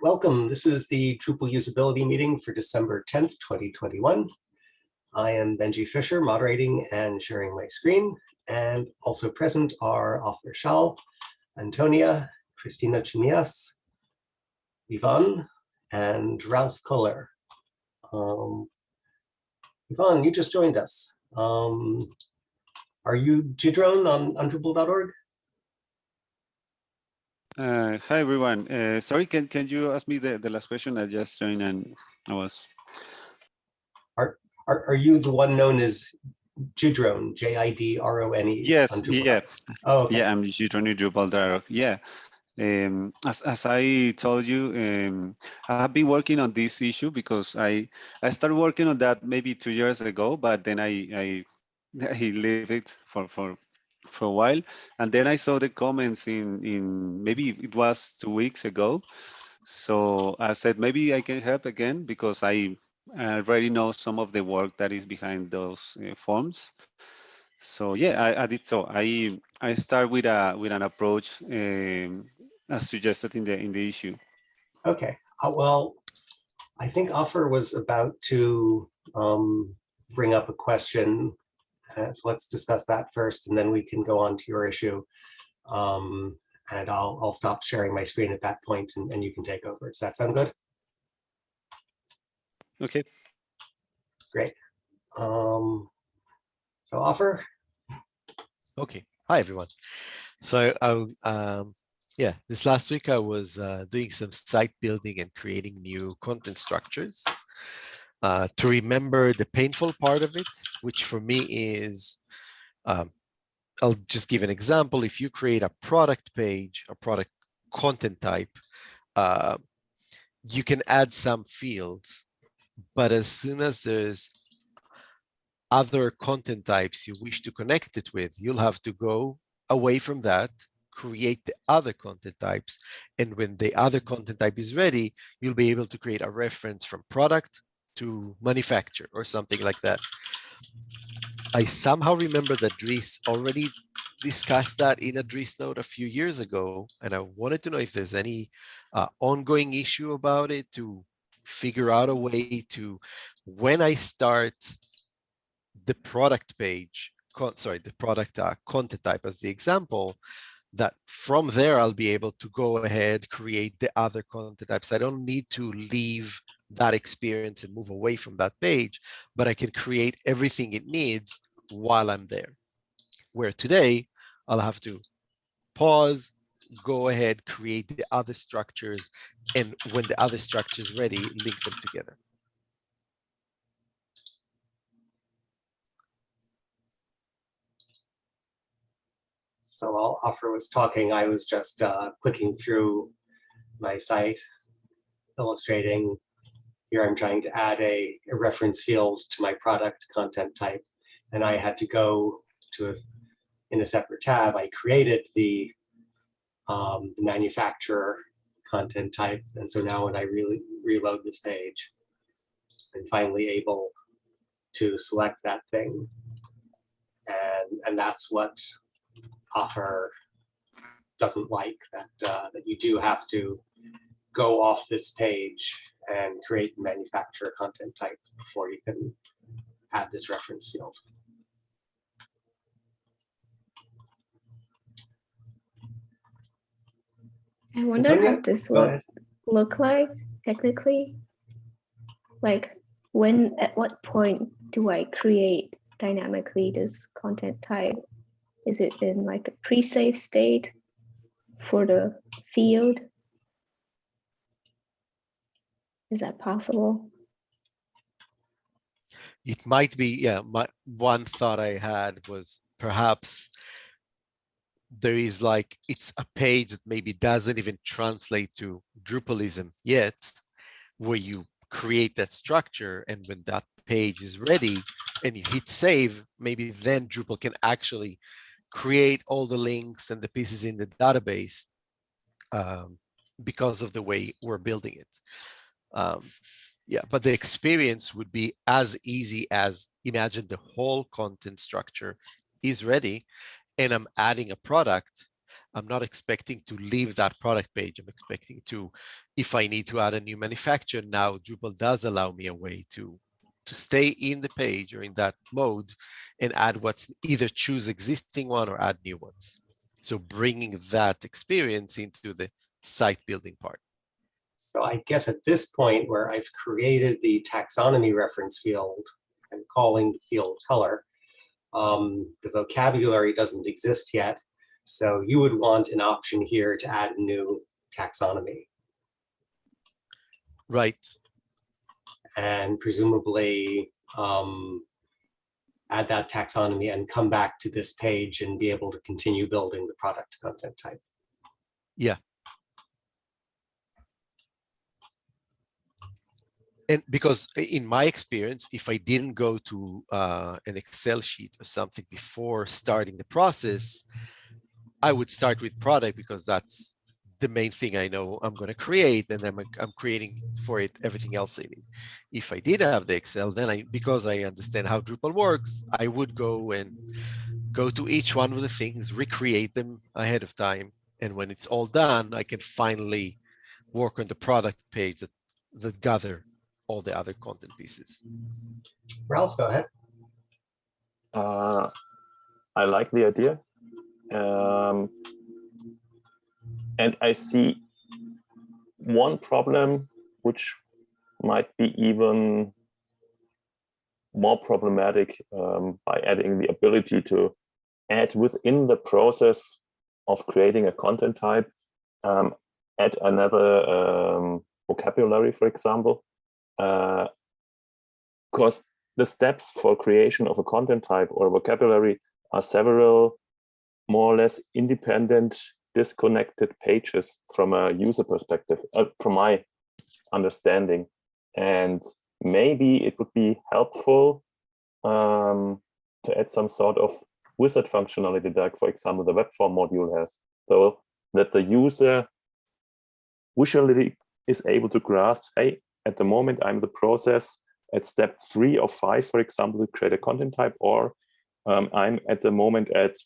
Welcome. This is the Drupal usability meeting for December 10th, 2021. I am Benji Fisher, moderating and sharing my screen. And also present are Ofer Shal, Antonia, Christina Chimias, Yvonne, and Ralph Kohler. Yvonne, you just joined us. Are you Gidron on Drupal.org? Hi everyone. Sorry, can you ask me the last question? I just joined and I was. Are you the one known as Gidron, J-I-D-R-O-N-E? Yes, yeah. Oh, okay. Yeah, I'm Gidron Drupal. Yeah. As I told you, I have been working on this issue because I started working on that maybe 2 years ago, but then I leave it for a while, and then I saw the comments in maybe it was 2 weeks ago. So I said maybe I can help again because I already know some of the work that is behind those forms. So yeah, I did so. I start with an approach as suggested in the issue. Okay. Well, I think Ofer was about to bring up a question. So let's discuss that first, and then we can go on to your issue. And I'll stop sharing my screen at that point, and you can take over. Does that sound good? Okay. Great. So Ofer. Okay. Hi, everyone. So yeah, this last week I was doing some site building and creating new content structures. To remember the painful part of it, which for me is, I'll just give an example. If you create a product page, a product content type, you can add some fields, but as soon as there's other content types you wish to connect it with, you'll have to go away from that, create the other content types. And when the other content type is ready, you'll be able to create a reference from product to manufacture or something like that. I somehow remember that Dries already discussed that in a Dries note a few years ago. And I wanted to know if there's any ongoing issue about it, to figure out a way to, when I start the product page, the product content type as the example, that from there I'll be able to go ahead, create the other content types. I don't need to leave that experience and move away from that page, but I can create everything it needs while I'm there. Where today I'll have to pause, go ahead, create the other structures, and when the other structure is ready, link them together. So while Ofer was talking, I was just clicking through my site, illustrating. Here I'm trying to add a reference field to my product content type, and I had to go to in a separate tab. I created the manufacturer content type, and so now when I really reload this page, I'm finally able to select that thing, and that's what Ofer doesn't like, that you do have to go off this page and create the manufacturer content type before you can add this reference field. I wonder Antonia, how this would look like technically. Like at what point do I create dynamically this content type? Is it in like a pre-save state for the field? Is that possible? It might be, yeah. One thought I had was perhaps there is like, it's a page that maybe doesn't even translate to Drupalism yet, where you create that structure, and when that page is ready and you hit save, maybe then Drupal can actually create all the links and the pieces in the database because of the way we're building it. Yeah, but the experience would be as easy as, imagine the whole content structure is ready and I'm adding a product. I'm not expecting to leave that product page. I'm expecting to, if I need to add a new manufacturer, now Drupal does allow me a way to stay in the page or in that mode and add what's either choose existing one or add new ones. So bringing that experience into the site building part. So I guess at this point where I've created the taxonomy reference field and calling the field color, the vocabulary doesn't exist yet. So you would want an option here to add a new taxonomy. Right. And presumably add that taxonomy and come back to this page and be able to continue building the product content type. Yeah. And because in my experience, if I didn't go to an Excel sheet or something before starting the process, I would start with product because that's the main thing I know I'm going to create, and then I'm creating for it everything else I need. If I did have the Excel, then because I understand how Drupal works, I would go to each one of the things, recreate them ahead of time, and when it's all done, I can finally work on the product page that gather all the other content pieces. Ralph, go ahead. I like the idea. And I see one problem which might be even more problematic by adding the ability to add within the process of creating a content type, add another vocabulary, for example, because the steps for creation of a content type or vocabulary are several more or less independent, disconnected pages from a user perspective, from my understanding. And maybe it would be helpful to add some sort of wizard functionality, like, for example, the web form module has, so that the user visually is able to grasp, hey, at the moment I'm the process at step 3 of 5, for example, to create a content type, or I'm at the moment at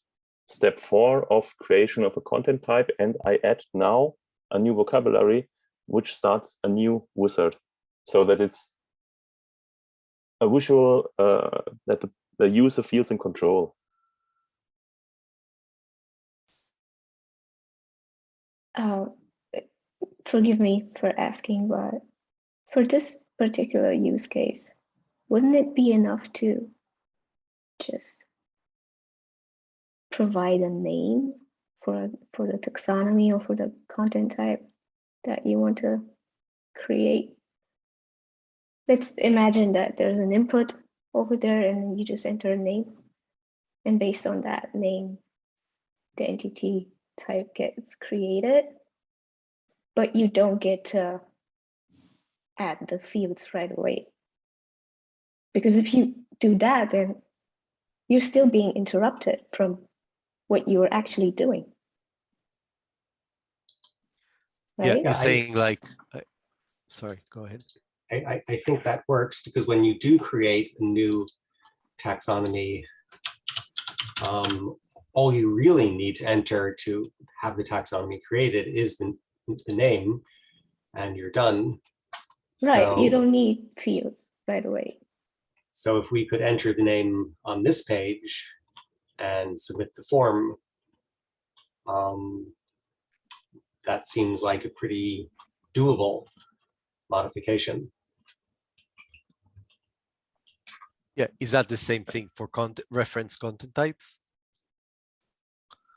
step 4 of creation of a content type, and I add now a new vocabulary which starts a new wizard, so that it's a visual that the user feels in control. Forgive me for asking, but for this particular use case, wouldn't it be enough to just provide a name for the taxonomy or for the content type that you want to create? Let's imagine that there's an input over there and you just enter a name, and based on that name, the entity type gets created, but you don't get to add the fields right away. Because if you do that, then you're still being interrupted from what you were actually doing. Right? Yeah, you're saying like, sorry, go ahead. I think that works because when you do create a new taxonomy, all you really need to enter to have the taxonomy created is the name, and you're done. Right, So, you don't need fields right away. So if we could enter the name on this page and submit the form, that seems like a pretty doable modification. Yeah, is that the same thing for reference content types?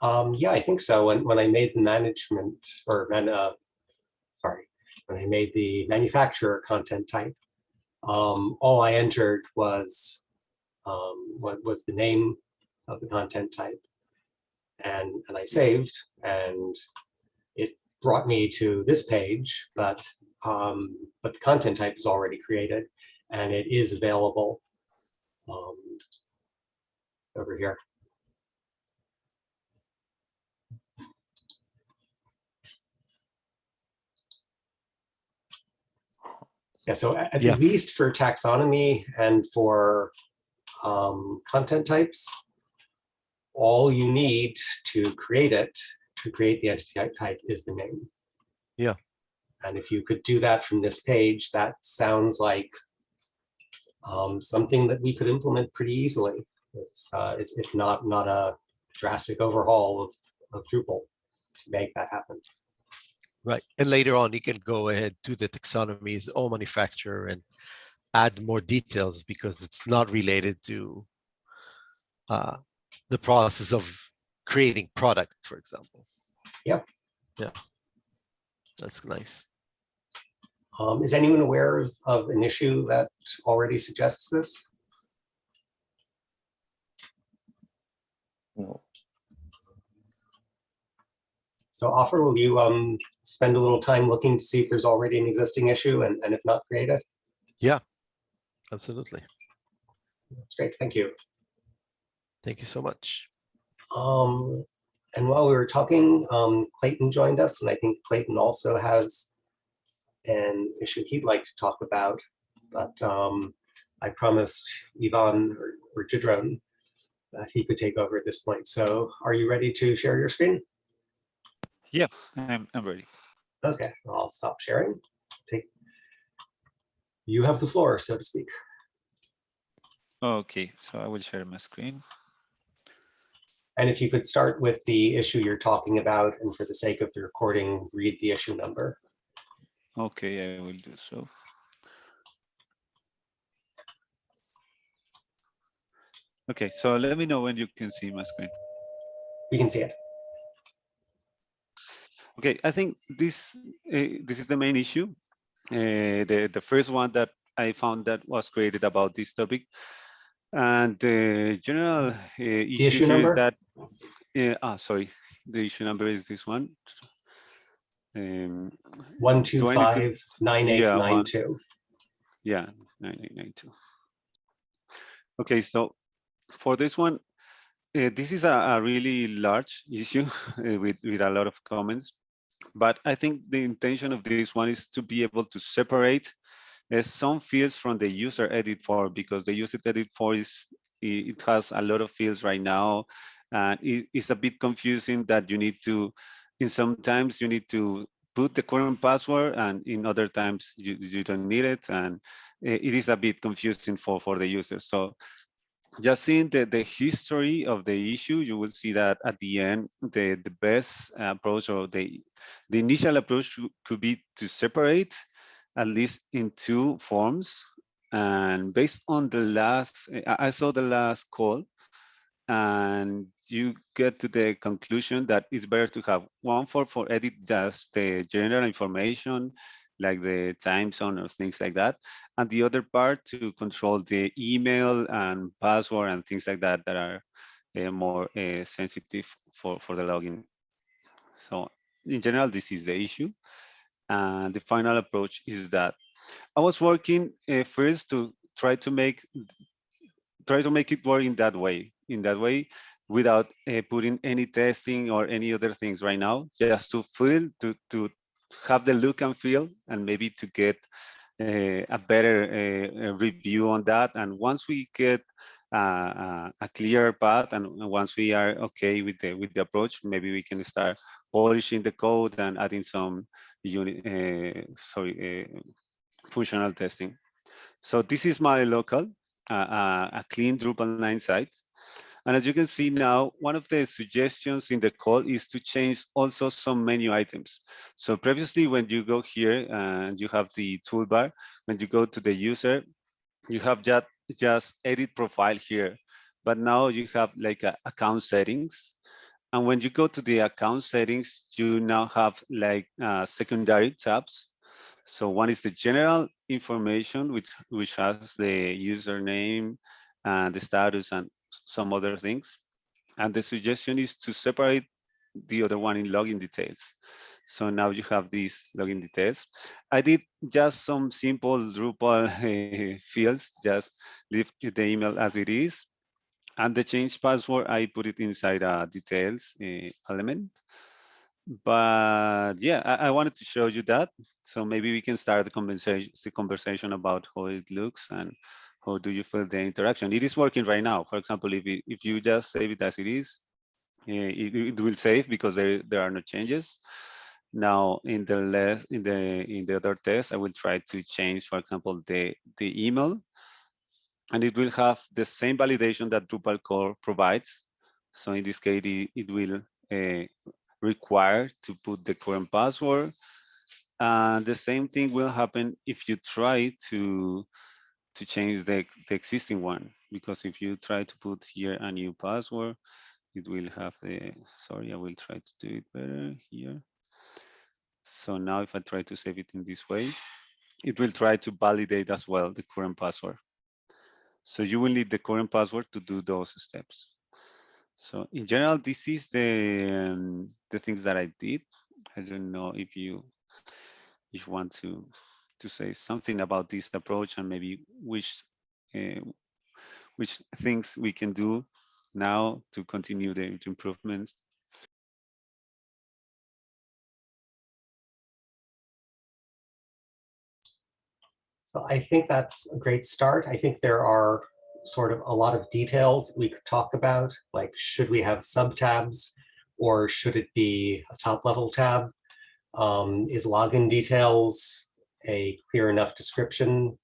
Yeah, I think so. When I made the management, or when I made the manufacturer content type, all I entered was the name of the content type, and I saved, and it brought me to this page, but the content type is already created, and it is available over here. Yeah, so at least for taxonomy and for content types, all you need to create it, to create the entity type is the name. Yeah. And if you could do that from this page, that sounds like something that we could implement pretty easily. It's not a drastic overhaul of Drupal to make that happen. Right. And later on, you can go ahead to the taxonomies, all manufacturer, and add more details because it's not related to the process of creating product, for example. Yep. Yeah. That's nice. Is anyone aware of an issue that already suggests this? No. So Offer, will you spend a little time looking to see if there's already an existing issue, and if not, create it? Yeah, absolutely. That's great, thank you. Thank you so much. And while we were talking, Clayton joined us, and I think Clayton also has an issue he'd like to talk about, but I promised Ivan or Jidron that he could take over at this point. So are you ready to share your screen? Yeah, I'm ready. Okay, I'll stop sharing. You have the floor, so to speak. Okay, so I will share my screen. And if you could start with the issue you're talking about, and for the sake of the recording, read the issue number. Okay, I will do so. Okay, so let me know when you can see my screen. We can see it. Okay, I think this is the main issue. The first one that I found that was created about this topic. And the general issue here is that, sorry, the issue number is this one. 1259892. Yeah, 9892. Okay, so for this one, this is a really large issue with a lot of comments. But I think the intention of this one is to be able to separate some fields from the user edit for, because the user edit for it has a lot of fields right now, and it's a bit confusing that you need to, in sometimes you need to put the current password, and in other times you don't need it, and it is a bit confusing for the user. So just seeing the history of the issue, you will see that at the end, the best approach, or the initial approach could be to separate at least in two forms. And based on the last, I saw the last call, and you get to the conclusion that it's better to have one form for edit just the general information, like the time zone or things like that, and the other part to control the email and password and things like that that are more sensitive for the login. So in general, this is the issue. And the final approach is that I was working first to try to make it work in that way, without putting any testing or any other things right now, just to have the look and feel, and maybe to get a better review on that. And once we get a clear path, and once we are okay with the approach, maybe we can start polishing the code and adding some functional testing. So this is my local, a clean Drupal 9 site. And as you can see now, one of the suggestions in the call is to change also some menu items. So previously, when you go here and you have the toolbar, when you go to the user, you have just edit profile here. But now you have like account settings. And when you go to the account settings, you now have like secondary tabs. So one is the general information, which has the username and the status and some other things. And the suggestion is to separate the other one in login details. So now you have these login details. I did just some simple Drupal fields, just leave the email as it is. And the change password, I put it inside a details element. But yeah, I wanted to show you that. So maybe we can start the conversation about how it looks and how do you feel the interaction. It is working right now. For example, if you just save it as it is, it will save because there are no changes. Now in the other test, I will try to change, for example, the email, and it will have the same validation that Drupal core provides. So in this case, it will require to put the current password. And the same thing will happen if you try to change the existing one, because if you try to put here a new password, it will have the, sorry, I will try to do it better here. So now if I try to save it in this way, it will try to validate as well the current password. So you will need the current password to do those steps. So in general, this is the things that I did. I don't know if you want to say something about this approach and maybe which things we can do now to continue the improvements. So I think that's a great start. I think there are sort of a lot of details we could talk about, like should we have sub-tabs or should it be a top-level tab? Is login details a clear enough description?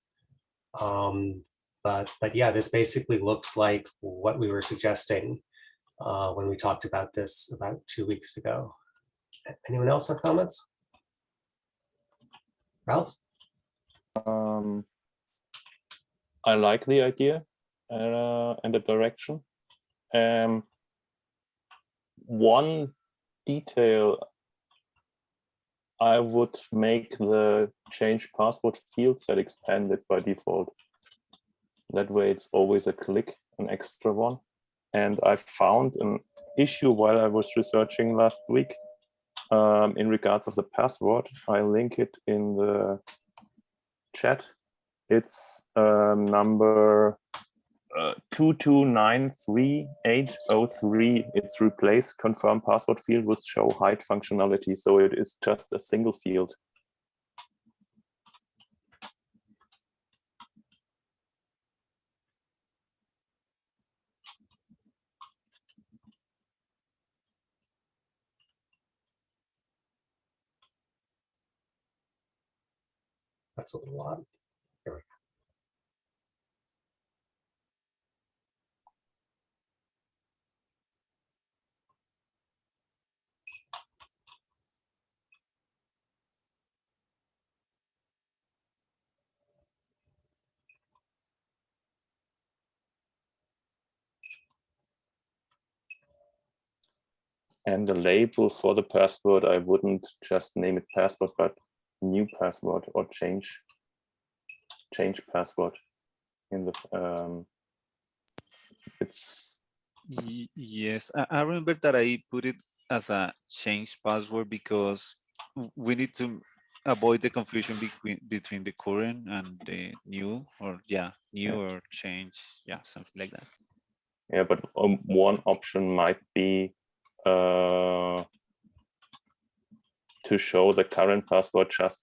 But yeah, this basically looks like what we were suggesting when we talked about this about 2 weeks ago. Anyone else have comments? Ralph? I like the idea and the direction. One detail, I would make the change password field set expanded by default. That way it's always a click, an extra one. And I found an issue while I was researching last week in regards of the password. I link it in the chat. It's number 2293803. It's replace confirm password field with show hide functionality. So it is just a single field. That's a little odd. There we go. And the label for the password, I wouldn't just name it password, but new password or change password in the it's Yes, I remember that I put it as a change password because we need to avoid the confusion between the current and the new, or new or change, something like that. Yeah, but one option might be to show the current password just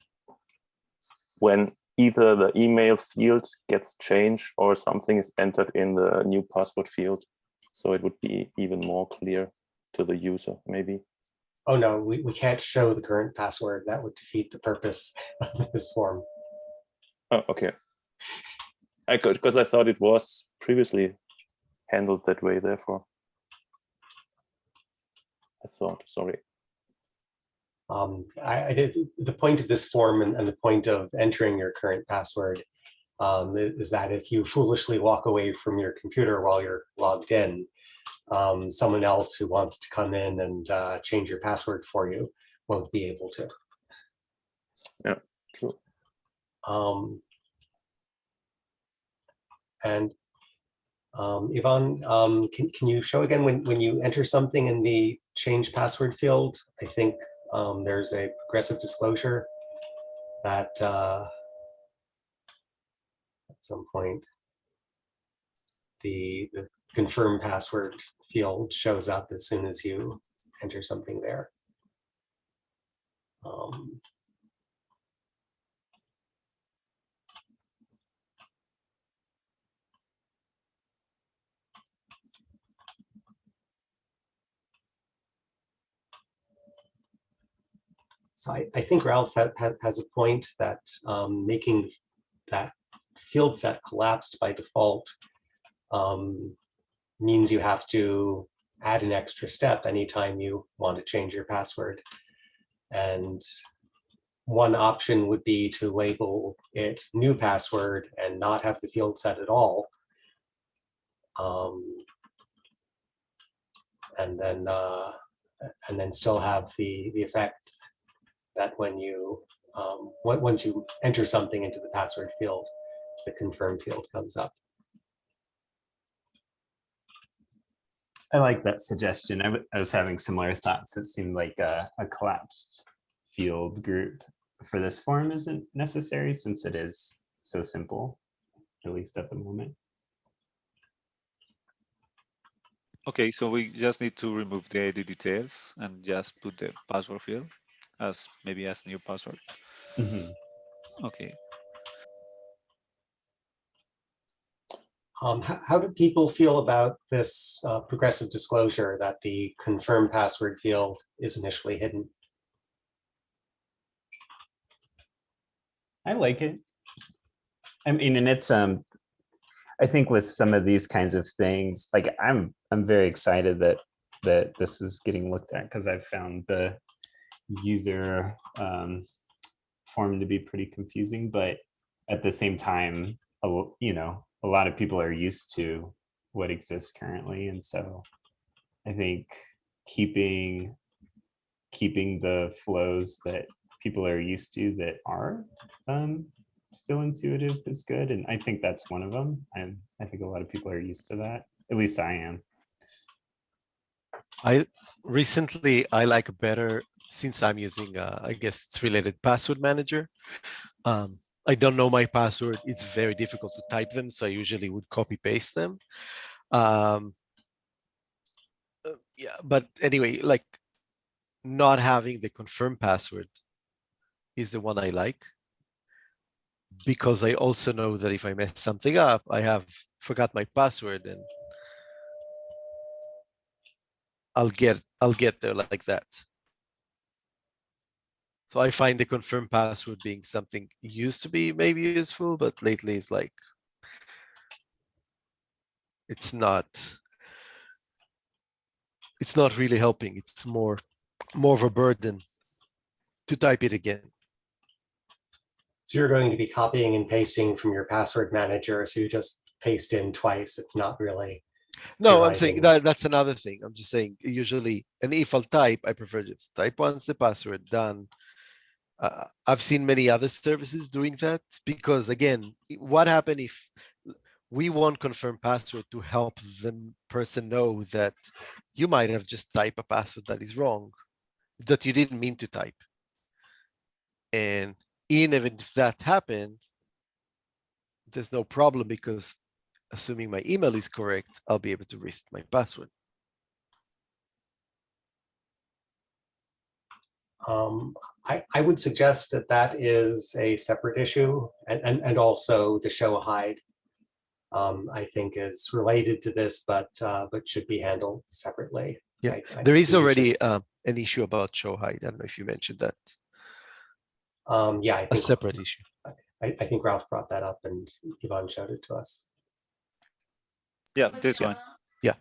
when either the email field gets changed or something is entered in the new password field. So it would be even more clear to the user, maybe. Oh no, we can't show the current password. That would defeat the purpose of this form. Oh, okay. Because I thought it was previously handled that way, therefore. I thought, sorry. I did the point of this form and the point of entering your current password is that if you foolishly walk away from your computer while you're logged in, someone else who wants to come in and change your password for you won't be able to. Yeah, true. And Yvonne, can you show again when you enter something in the change password field? I think there's a progressive disclosure that at some point the confirm password field shows up as soon as you enter something there. So I think Ralph has a point that making that field set collapsed by default means you have to add an extra step anytime you want to change your password. And one option would be to label it new password and not have the field set at all. And then still have the effect that when you once you enter something into the password field, the confirm field comes up. I like that suggestion. I was having similar thoughts. It seemed like a collapsed field group for this form isn't necessary since it is so simple, at least at the moment. Okay, so we just need to remove the details and just put the password field as maybe as new password. Mm-hmm. Okay. How do people feel about this progressive disclosure that the confirm password field is initially hidden? I like it. I mean, and it's I think with some of these kinds of things, like I'm very excited that this is getting looked at because I've found the user form to be pretty confusing, but at the same time, you know, a lot of people are used to what exists currently, and so I think keeping the flows that people are used to that are still intuitive is good, and I think that's one of them. I think a lot of people are used to that. At least I am. Recently I like better, since I'm using I guess it's related, password manager. I don't know my password. It's very difficult to type them, so I usually would copy paste them. Yeah, but anyway, like not having the confirm password is the one I like, because I also know that if I mess something up, I have forgot my password and I'll get there like that. So I find the confirm password being something used to be maybe useful, but lately it's like it's not really helping. It's more of a burden to type it again. So you're going to be copying and pasting from your password manager, so you just paste in twice. It's not really. No, I'm saying deriving. that's another thing. I'm just saying usually, and if I'll type, I prefer just type once the password, done. I've seen many other services doing that, because again, what happened if we want confirm password to help the person know that you might have just typed a password that is wrong, that you didn't mean to type. And even if that happened, there's no problem, because assuming my email is correct, I'll be able to reset my password. I would suggest that is a separate issue, and also the show hide. I think is related to this, but should be handled separately. Yeah, I there is think we should- already an issue about show hide. I don't know if you mentioned that. Yeah, I A think separate issue. I think Ralph brought that up and Yvonne showed it to us. Yeah, this one. Yeah.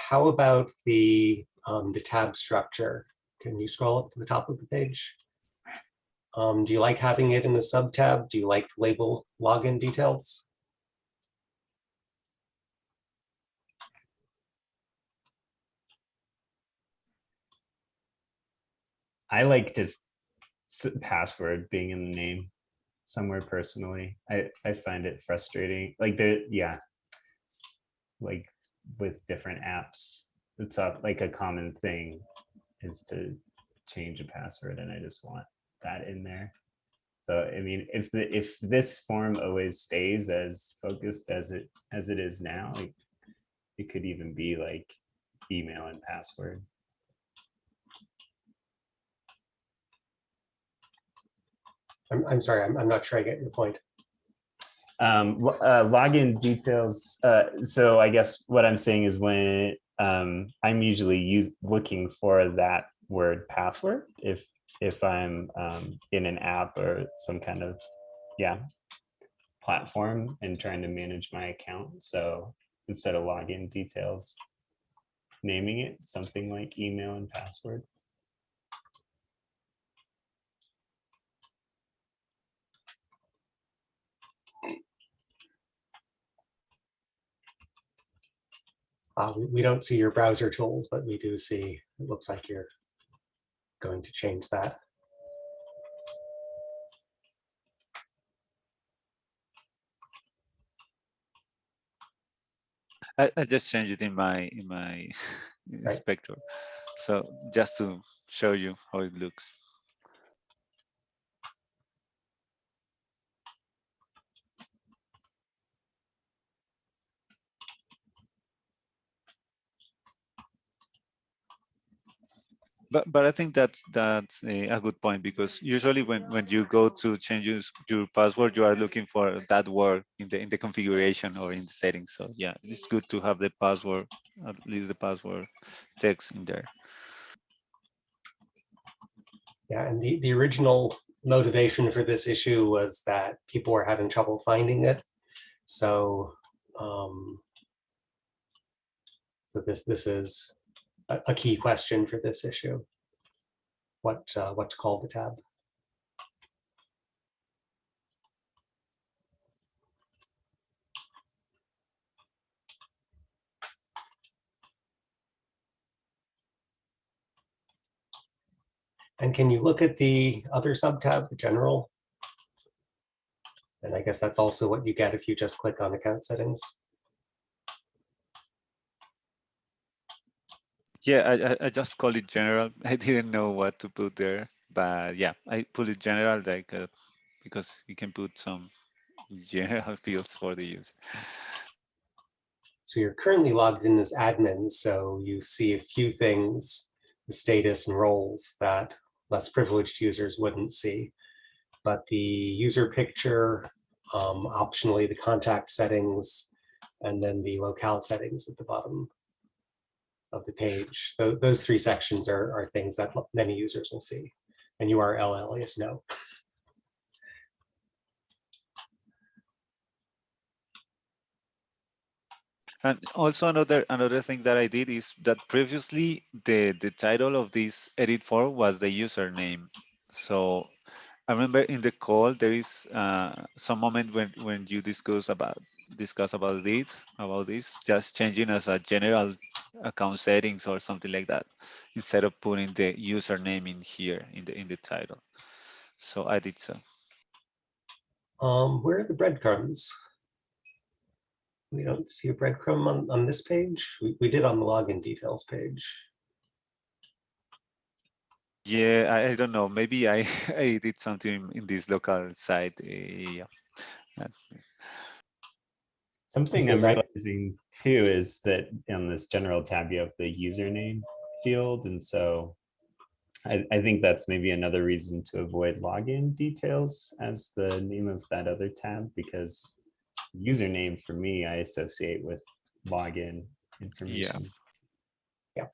How about the tab structure? Can you scroll up to the top of the page? Do you like having it in a sub tab? Do you like the label login details? I like just password being in the name somewhere personally. I find it frustrating. Like like with different apps, it's like a common thing is to change a password, and I just want that in there. So I mean, if this form always stays as focused as it is now, it could even be like email and password. I'm sorry, I'm not sure I get your point. Login details. So I guess what I'm saying is when I'm usually looking for that word password if I'm in an app or some kind of platform and trying to manage my account. So instead of login details, naming it something like email and password. We don't see your browser tools, but we do see, it looks like you're going to change that. I just changed it in my Right. Spectre. So just to show you how it looks. But I think that's a good point, because usually when you go to change your password, you are looking for that word in the configuration or in the settings. So yeah, it's good to have the password, at least the password text in there. Yeah, and the original motivation for this issue was that people were having trouble finding it. So so this is a key question for this issue. What to call the tab. And can you look at the other subtab, the general? And I guess that's also what you get if you just click on account settings. Yeah, I just call it general. I didn't know what to put there, but yeah, I put it general, like because you can put some general fields for the user. So you're currently logged in as admin, so you see a few things, the status and roles that less privileged users wouldn't see. But the user picture, optionally the contact settings, and then the locale settings at the bottom of the page. Those three sections are things that many users will see. And URL alias no. And also another thing that I did is that previously the title of this edit form was the username. So I remember in the call there is some moment when you discuss about this, just changing as a general account settings or something like that, instead of putting the username in here in the title. So I did so. Where are the breadcrumbs? We don't see a breadcrumb on this page. We did on the login details page. Yeah, I don't know. Maybe I I did something in this local site. Yeah. Something Because I'm realizing too is that in this general tab, you have the username field. And so I think that's maybe another reason to avoid login details as the name of that other tab, because username for me, I associate with login information. Yeah.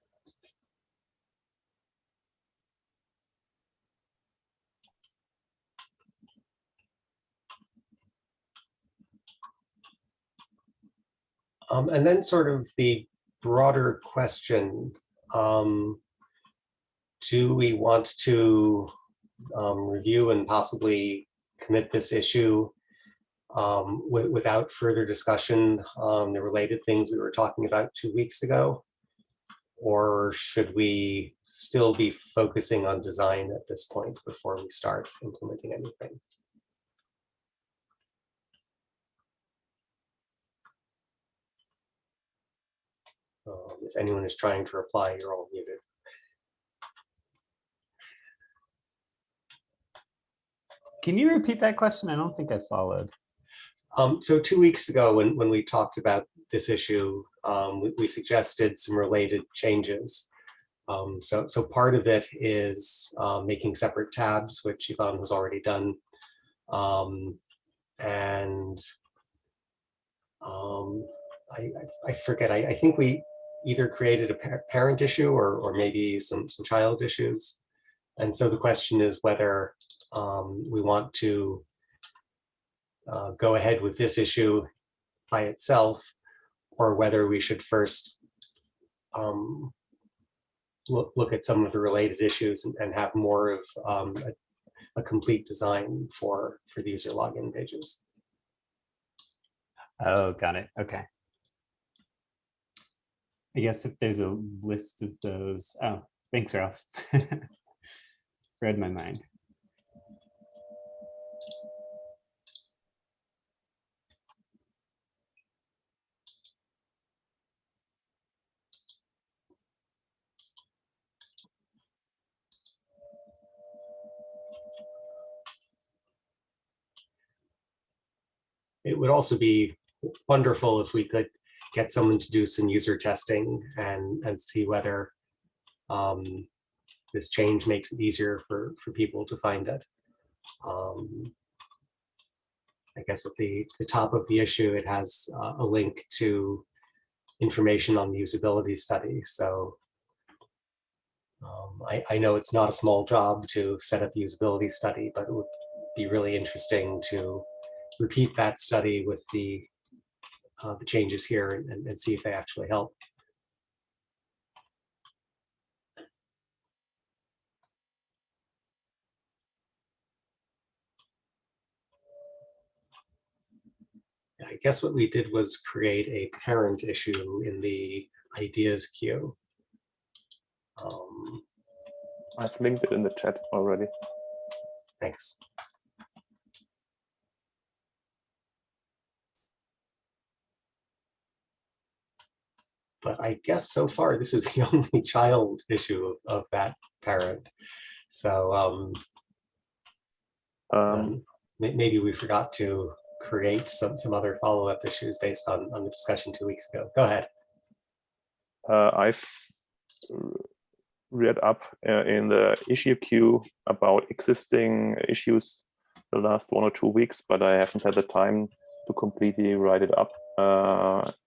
And then sort of the broader question, do we want to review and possibly commit this issue without further discussion on the related things we were talking about 2 weeks ago? Or should we still be focusing on design at this point before we start implementing anything? If anyone is trying to reply, you're all muted. Can you repeat that question? I don't think I followed. So 2 weeks ago, when we talked about this issue, we suggested some related changes. So part of it is making separate tabs, which Yvonne has already done. And I forget. I think we either created a parent issue or maybe some child issues. And so the question is whether we want to go ahead with this issue by itself, or whether we should first look at some of the related issues and have more of a complete design for the user login pages. Oh, got it. Okay. I guess if there's a list of those. Oh, thanks, Ralph. Read my mind. It would also be wonderful if we could get someone to do some user testing and see whether this change makes it easier for people to find it. I guess at the top of the issue, it has a link to information on the usability study. So I know it's not a small job to set up a usability study, but it would be really interesting to repeat that study with the changes here and see if they actually help. I guess what we did was create a parent issue in the ideas queue. I've linked it in the chat already. Thanks. But I guess so far, this is the only child issue of that parent. So maybe we forgot to create some other follow-up issues based on the discussion 2 weeks ago. Go ahead. I've read up in the issue queue about existing issues the last 1 or 2 weeks, but I haven't had the time to completely write it up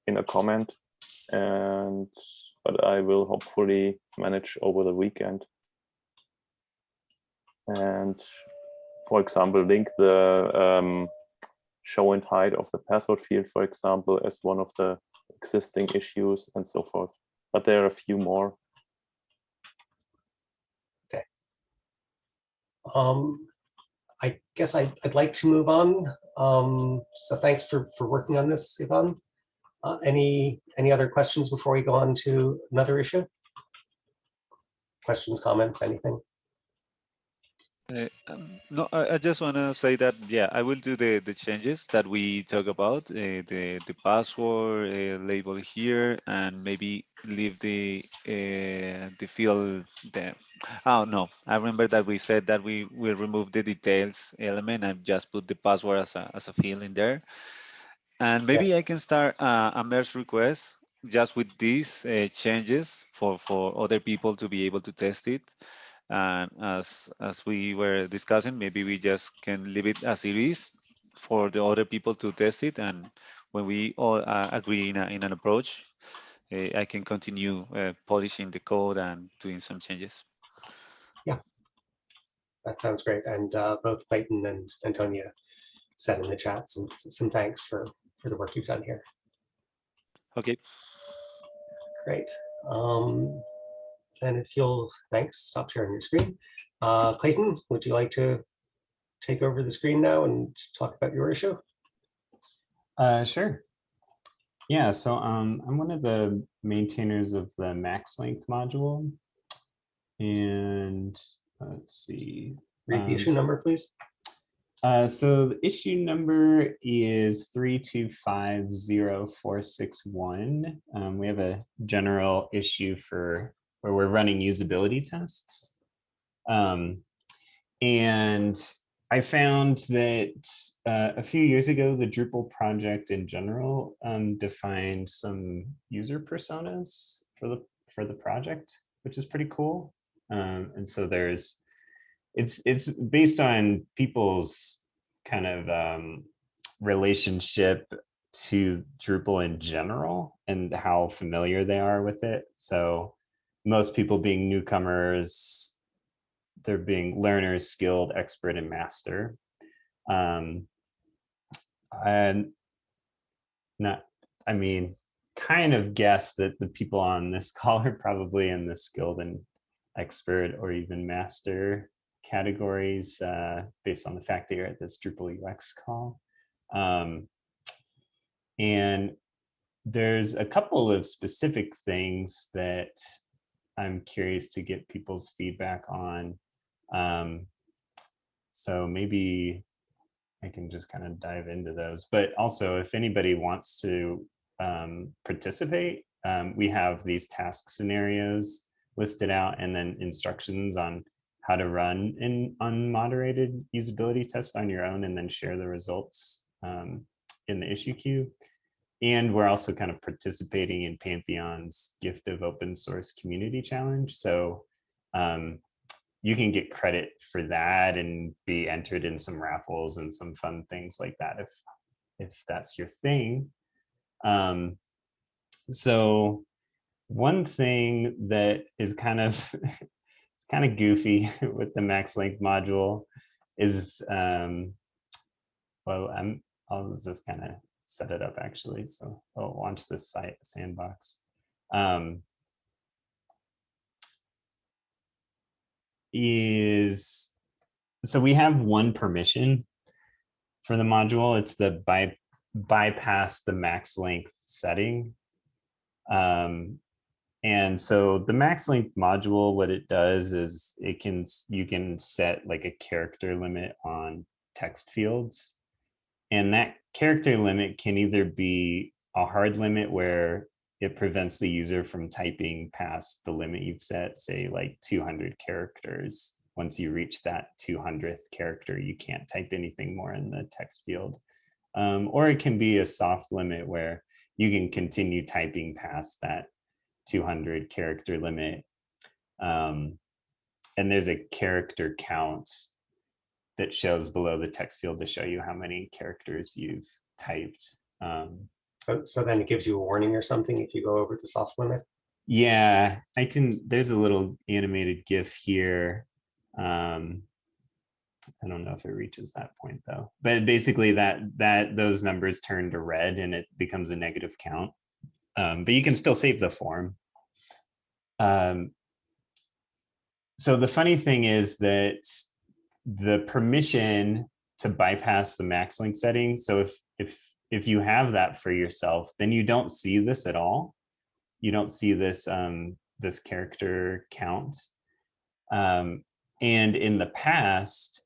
in a comment. But I will hopefully manage over the weekend. And for example, link the show and hide of the password field, for example, as one of the existing issues and so forth. But there are a few more. Okay. I guess I'd like to move on. So thanks for working on this, Yvonne. Any other questions before we go on to another issue? Questions, comments, anything? No, I just want to say that, yeah, I will do the changes that we talk about, the password label here, and maybe leave the field there. Oh, no, I remember that we said that we will remove the details element and just put the password as a field in there. And maybe Yes. I can start a merge request just with these changes for other people to be able to test it. And as we were discussing, maybe we just can leave it as it is for the other people to test it. And when we all agree in an approach, I can continue polishing the code and doing some changes. Yeah, that sounds great. And both Clayton and Antonia said in the chat some thanks for the work you've done here. Okay. Great. And if you'll, thanks, stop sharing your screen. Clayton, would you like to take over the screen now and talk about your issue? Sure. Yeah, so I'm one of the maintainers of the max length module. And let's see. Read the issue number, please. So the issue number is 3250461. We have a general issue for where we're running usability tests. And I found that a few years ago, the Drupal project in general defined some user personas for the project, which is pretty cool. And so it's based on people's kind of relationship to Drupal in general and how familiar they are with it. So most people being newcomers, they're being learners, skilled, expert, and master. And not, I mean, kind of guess that the people on this call are probably in the skilled and expert or even master categories based on the fact that you're at this Drupal UX call. And there's a couple of specific things that I'm curious to get people's feedback on. So maybe I can just kind of dive into those. But also, if anybody wants to participate, we have these task scenarios listed out and then instructions on how to run an unmoderated usability test on your own and then share the results in the issue queue. And we're also kind of participating in Pantheon's Gift of Open Source Community Challenge. So you can get credit for that and be entered in some raffles and some fun things like that if that's your thing. So one thing that is kind of it's kind of goofy with the max length module is well, I'll just kind of set it up actually. So I'll launch this site sandbox. So we have one permission for the module. It's the bypass the max length setting. And so the max length module, what it does is you can set like a character limit on text fields. And that character limit can either be a hard limit where it prevents the user from typing past the limit you've set, say like 200 characters. Once you reach that 200th character, you can't type anything more in the text field. Or it can be a soft limit where you can continue typing past that 200 character limit. And there's a character count that shows below the text field to show you how many characters you've typed. So then it gives you a warning or something if you go over the soft limit? Yeah, there's a little animated GIF here. I don't know if it reaches that point though, but basically those numbers turn to red and it becomes a negative count. But you can still save the form. So the funny thing is that the permission to bypass the max length setting. So if you have that for yourself, then you don't see this at all. You don't see this this character count. And in the past,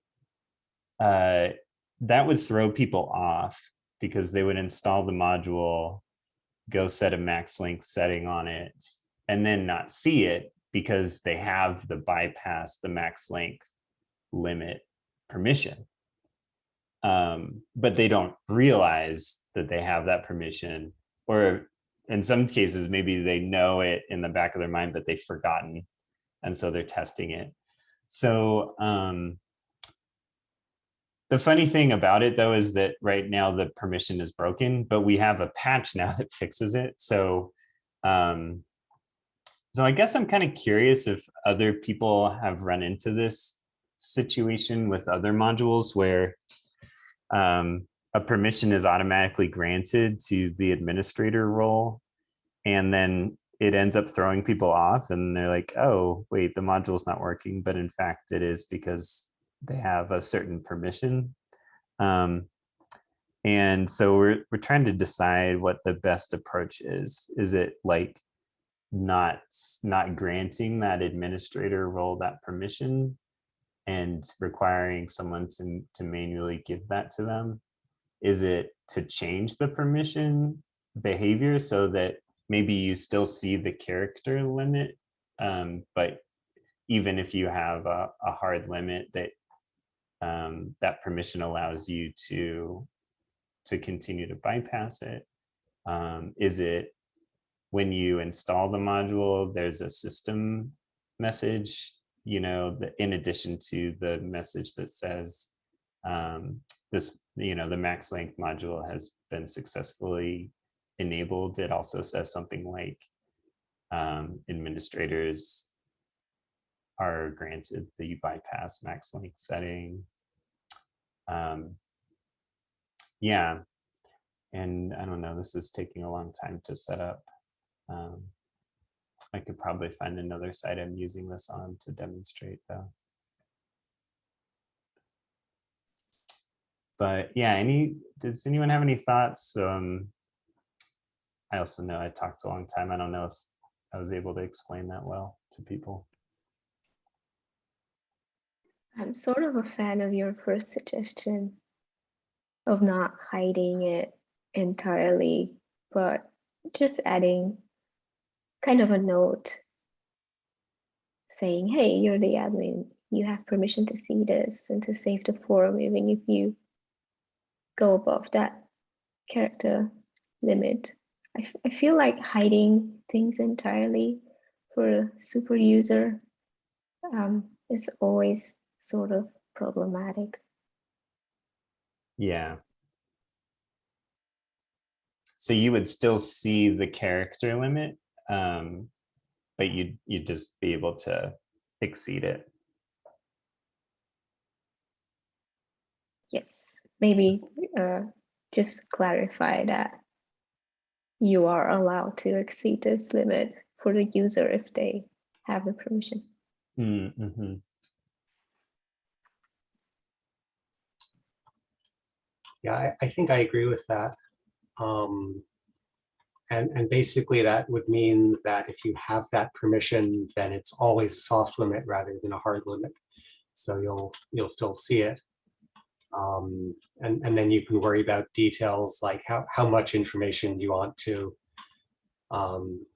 that would throw people off because they would install the module, go set a max length setting on it, and then not see it because they have the bypass the max length limit permission. But they don't realize that they have that permission, or in some cases, maybe they know it in the back of their mind, but they've forgotten. And so they're testing it. So the funny thing about it though, is that right now the permission is broken, but we have a patch now that fixes it. So so I guess I'm kind of curious if other people have run into this situation with other modules where a permission is automatically granted to the administrator role, and then it ends up throwing people off and they're like, oh, wait, the module's not working. But in fact, it is because they have a certain permission. And so we're trying to decide what the best approach is. Is it like not granting that administrator role that permission and requiring someone to manually give that to them? Is it to change the permission behavior so that maybe you still see the character limit, but even if you have a hard limit, that that permission allows you to continue to bypass it? Is it when you install the module, there's a system message, you know, in addition to the message that says, this, the max length module has been successfully enabled, it also says something like administrators are granted the bypass max length setting. Yeah, and I don't know, this is taking a long time to set up. I could probably find another site I'm using this on to demonstrate though. But yeah, does anyone have any thoughts? I also know I talked a long time. I don't know if I was able to explain that well to people. I'm sort of a fan of your first suggestion of not hiding it entirely, but just adding kind of a note saying, hey, you're the admin, you have permission to see this and to save the form even if you go above that character limit. I feel like hiding things entirely for a super user is always sort of problematic. Yeah. So you would still see the character limit, but you'd just be able to exceed it. Yes, maybe just clarify that you are allowed to exceed this limit for the user if they have the permission. Mm-hmm. Yeah, I think I agree with that. And basically that would mean that if you have that permission, then it's always a soft limit rather than a hard limit. So you'll still see it. And then you can worry about details like how much information do you want to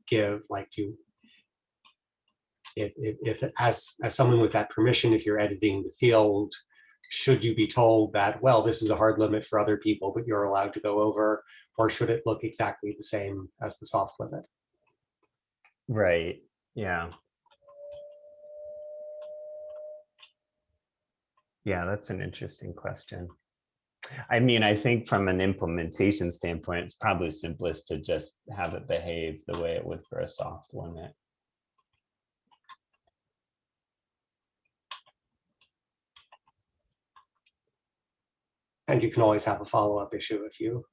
give, like if as someone with that permission, if you're editing the field, should you be told that, well, this is a hard limit for other people, but you're allowed to go over, or should it look exactly the same as the soft limit? Right. Yeah. Yeah, that's an interesting question. I mean, I think from an implementation standpoint, it's probably simplest to just have it behave the way it would for a soft limit. And you can always have a follow-up issue if you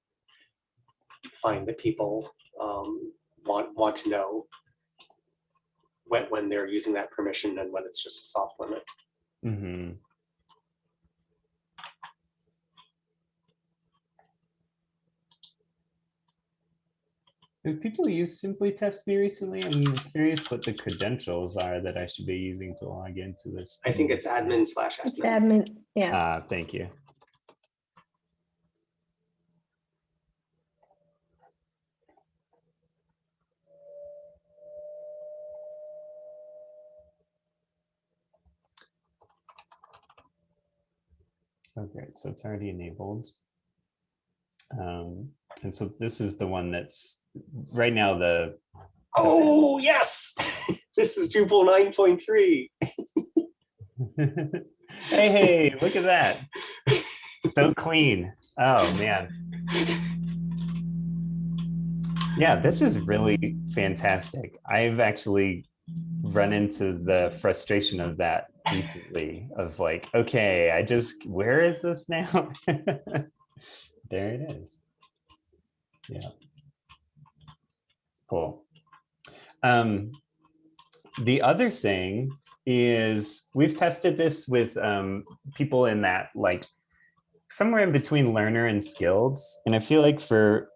find that people want to know when they're using that permission and when it's just a soft limit. Mm-hmm. Have people used Simply Test Me recently? I'm curious what the credentials are that I should be using to log into this. I think it's admin/admin. It's admin, yeah. Thank you. Okay, so it's already enabled. And so this is the one that's right now the. Oh, yes. This is Drupal 9.3. Hey, look at that. So clean. Oh, man. Yeah, this is really fantastic. I've actually run into the frustration of that recently of like, okay, where is this now? There it is. Yeah. Cool. The other thing is we've tested this with people in that like somewhere in between learner and skilled. And I feel like for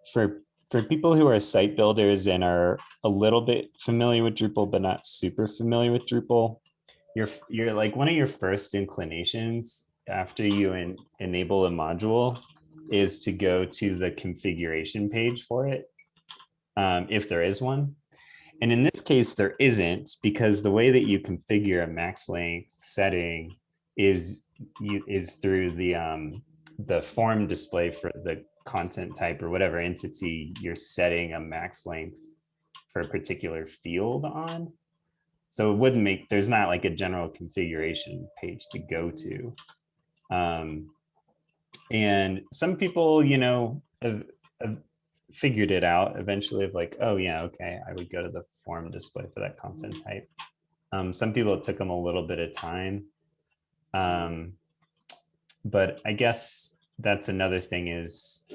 people who are site builders and are a little bit familiar with Drupal, but not super familiar with Drupal, you're like one of your first inclinations after you enable a module is to go to the configuration page for it, if there is one. And in this case, there isn't, because the way that you configure a max length setting is through the form display for the content type or whatever entity you're setting a max length for a particular field on. So it wouldn't make, there's not like a general configuration page to go to. And some people, you know, have figured it out eventually of like, oh yeah, okay, I would go to the form display for that content type. Some people, it took them a little bit of time. But I guess that's another thing is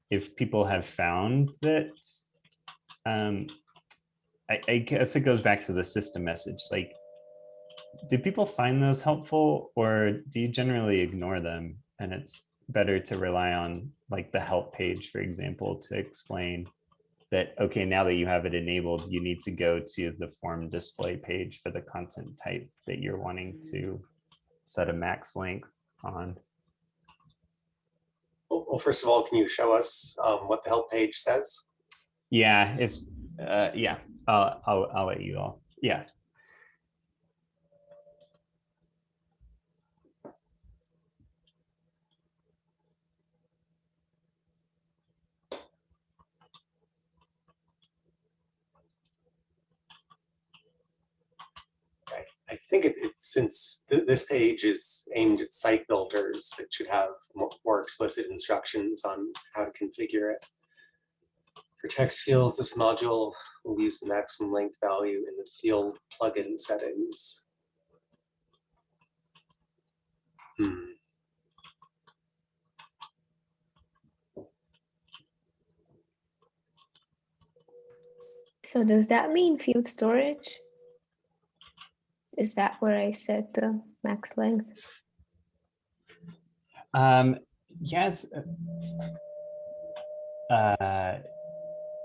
if people have found that, I guess it goes back to the system message. Like, do people find those helpful, or do you generally ignore them? And it's better to rely on like the help page, for example, to explain that, okay, now that you have it enabled, you need to go to the form display page for the content type that you're wanting to set a max length on. Well, first of all, can you show us what the help page says? Yeah, it's yeah. I'll let you all. Yes. I think it's since this page is aimed at site builders, it should have more explicit instructions on how to configure it. For text fields, this module will use the maximum length value in the field plugin settings. So does that mean field storage? Is that where I set the max length? Yeah, it's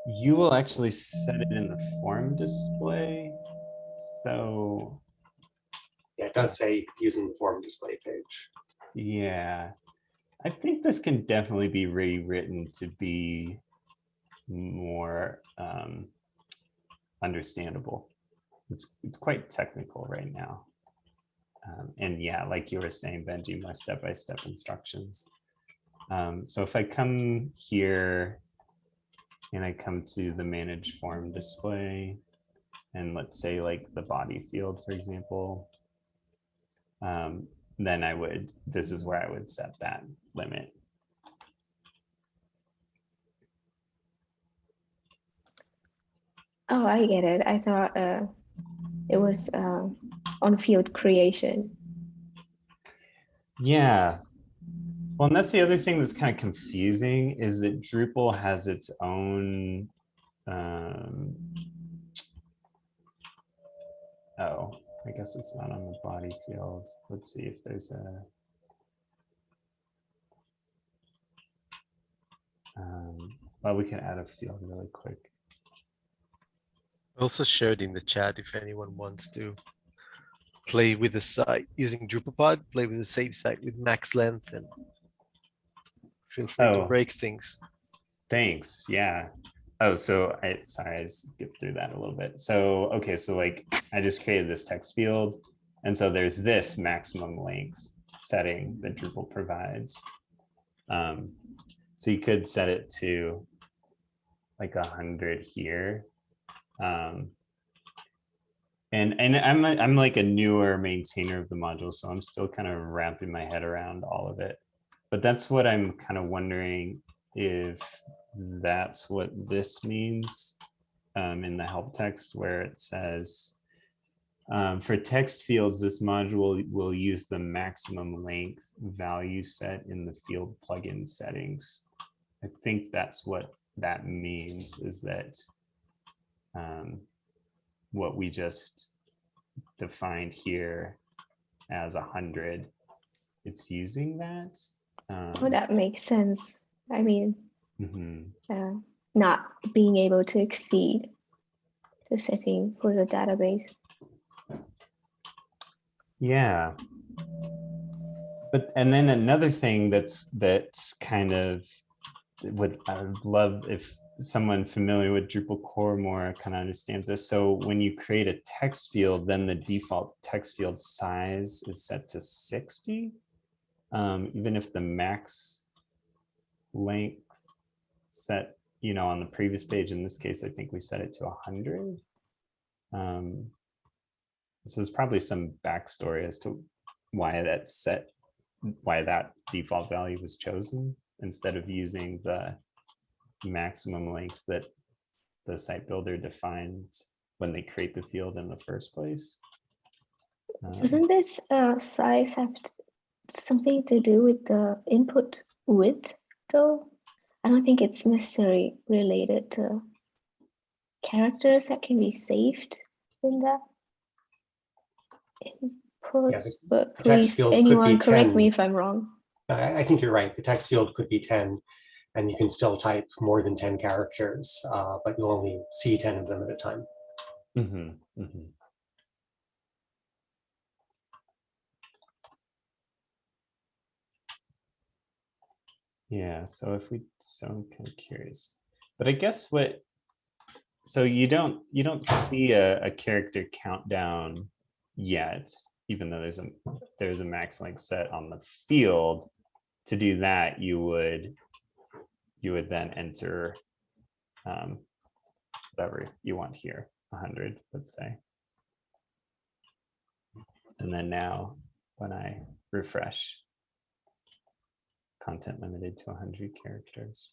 you will actually set it in the form display. So Yeah, it does say using the form display page. yeah, I think this can definitely be rewritten to be more understandable. It's quite technical right now. And yeah, like you were saying, Benji, my step-by-step instructions. So if I come here and I come to the manage form display, and let's say like the body field, for example, then I would, this is where I would set that limit. Oh, I get it. I thought it was on field creation. Yeah. Well, and that's the other thing that's kind of confusing is that Drupal has its own, oh, I guess it's not on the body field. Let's see if there's a, well, we can add a field really quick. Also shared in the chat if anyone wants to play with the site using Drupal, play with the save site with max length, and feel free to Oh. break things. Thanks. Yeah. Oh, so sorry, I skipped through that a little bit. So, okay, so like I just created this text field. And so there's this maximum length setting that Drupal provides. So you could set it to like 100 here. And I'm like a newer maintainer of the module, so I'm still kind of wrapping my head around all of it. But that's what I'm kind of wondering if that's what this means in the help text, where it says, for text fields, this module will use the maximum length value set in the field plugin settings. I think that's what that means, is that what we just defined here as 100, it's using that. Oh, that makes sense. I mean, Mm-hmm. Not being able to exceed the setting for the database. Yeah. But, and then another thing that's kind of, I would love if someone familiar with Drupal core more kind of understands this. So when you create a text field, then the default text field size is set to 60, even if the max length set, you know, on the previous page, in this case, I think we set it to 100. This is probably some backstory as to why that's set why that default value was chosen instead of using the maximum length that the site builder defines when they create the field in the first place. Doesn't this size have something to do with the input width though? I don't think it's necessarily related to characters that can be saved in that input, Yeah, but the text please, field could anyone be correct 10. me if I'm wrong. I think you're right. The text field could be 10, and you can still type more than 10 characters, but you'll only see 10 of them at a time. Yeah, so if I'm kind of curious, but I guess so you don't see a character countdown yet, even though there's a max length set on the field. To do that, you would then enter whatever you want here, 100, let's say. And then now when I refresh, content limited to 100 characters.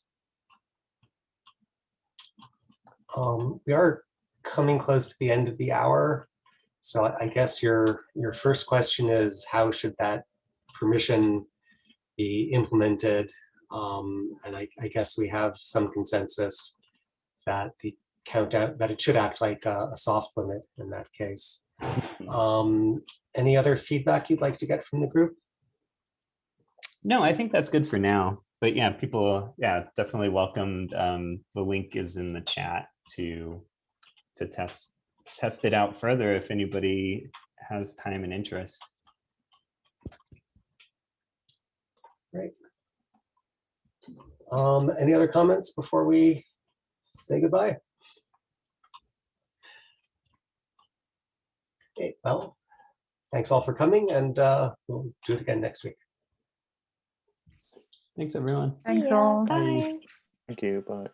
We are coming close to the end of the hour. So I guess your first question is, how should that permission be implemented? And I guess we have some consensus that the countdown, that it should act like a soft limit in that case. Any other feedback you'd like to get from the group? No, I think that's good for now. But yeah, people, definitely welcomed. The link is in the chat to test it out further if anybody has time and interest. Great. Any other comments before we say goodbye? Okay, well, thanks all for coming, and we'll do it again next week. Thanks, everyone. Thanks Yeah, all. bye. Thank you. Bye.